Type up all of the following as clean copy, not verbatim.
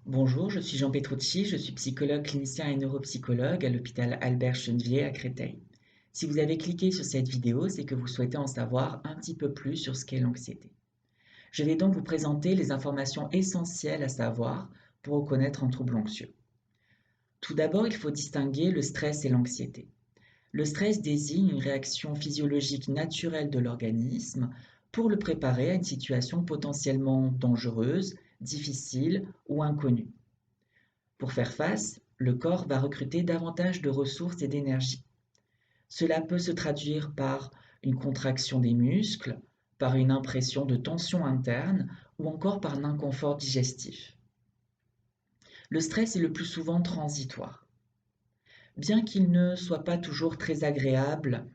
Bonjour, je suis Jean Petrucci, je suis psychologue clinicien et neuropsychologue à l'hôpital Albert Chenevier à Créteil. Si vous avez cliqué sur cette vidéo, c'est que vous souhaitez en savoir un petit peu plus sur ce qu'est l'anxiété. Je vais donc vous présenter les informations essentielles à savoir pour reconnaître un trouble anxieux. Tout d'abord, il faut distinguer le stress et l'anxiété. Le stress désigne une réaction physiologique naturelle de l'organisme pour le préparer à une situation potentiellement dangereuse, difficile ou inconnue. Pour faire face, le corps va recruter davantage de ressources et d'énergie. Cela peut se traduire par une contraction des muscles, par une impression de tension interne ou encore par un inconfort digestif. Le stress est le plus souvent transitoire. Bien qu'il ne soit pas toujours très agréable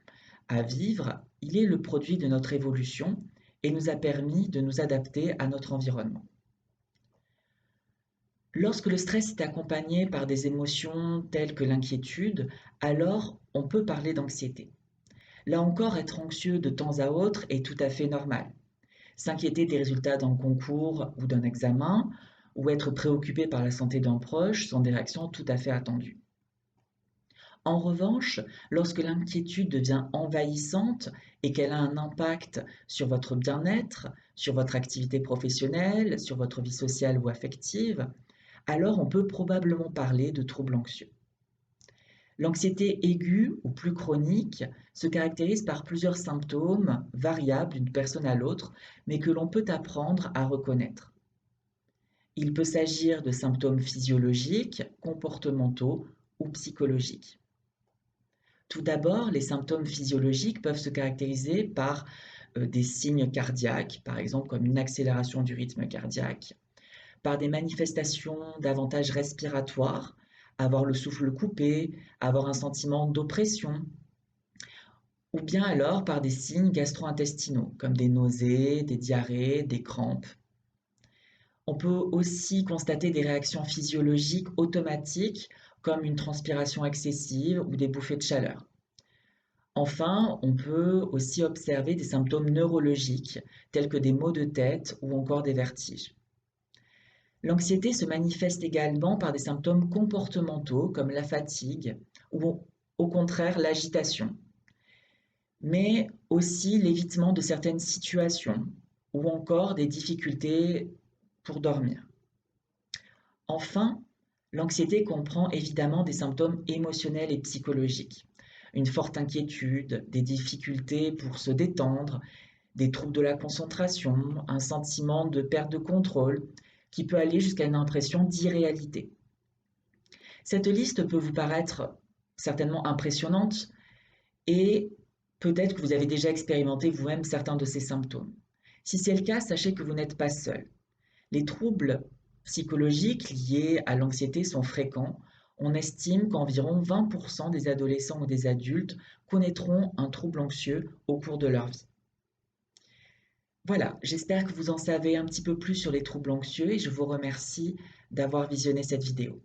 à vivre, il est le produit de notre évolution et nous a permis de nous adapter à notre environnement. Lorsque le stress est accompagné par des émotions telles que l'inquiétude, alors on peut parler d'anxiété. Là encore, être anxieux de temps à autre est tout à fait normal. S'inquiéter des résultats d'un concours ou d'un examen, ou être préoccupé par la santé d'un proche sont des réactions tout à fait attendues. En revanche, lorsque l'inquiétude devient envahissante et qu'elle a un impact sur votre bien-être, sur votre activité professionnelle, sur votre vie sociale ou affective, alors on peut probablement parler de troubles anxieux. L'anxiété aiguë ou plus chronique se caractérise par plusieurs symptômes variables d'une personne à l'autre, mais que l'on peut apprendre à reconnaître. Il peut s'agir de symptômes physiologiques, comportementaux ou psychologiques. Tout d'abord, les symptômes physiologiques peuvent se caractériser par des signes cardiaques, par exemple comme une accélération du rythme cardiaque, par des manifestations davantage respiratoires, avoir le souffle coupé, avoir un sentiment d'oppression, ou bien alors par des signes gastro-intestinaux, comme des nausées, des diarrhées, des crampes. On peut aussi constater des réactions physiologiques automatiques, comme une transpiration excessive ou des bouffées de chaleur. Enfin, on peut aussi observer des symptômes neurologiques, tels que des maux de tête ou encore des vertiges. L'anxiété se manifeste également par des symptômes comportementaux comme la fatigue ou au contraire l'agitation, mais aussi l'évitement de certaines situations ou encore des difficultés pour dormir. Enfin, l'anxiété comprend évidemment des symptômes émotionnels et psychologiques, une forte inquiétude, des difficultés pour se détendre, des troubles de la concentration, un sentiment de perte de contrôle qui peut aller jusqu'à une impression d'irréalité. Cette liste peut vous paraître certainement impressionnante et peut-être que vous avez déjà expérimenté vous-même certains de ces symptômes. Si c'est le cas, sachez que vous n'êtes pas seul. Les troubles psychologiques liés à l'anxiété sont fréquents. On estime qu'environ 20% des adolescents ou des adultes connaîtront un trouble anxieux au cours de leur vie. Voilà, j'espère que vous en savez un petit peu plus sur les troubles anxieux et je vous remercie d'avoir visionné cette vidéo.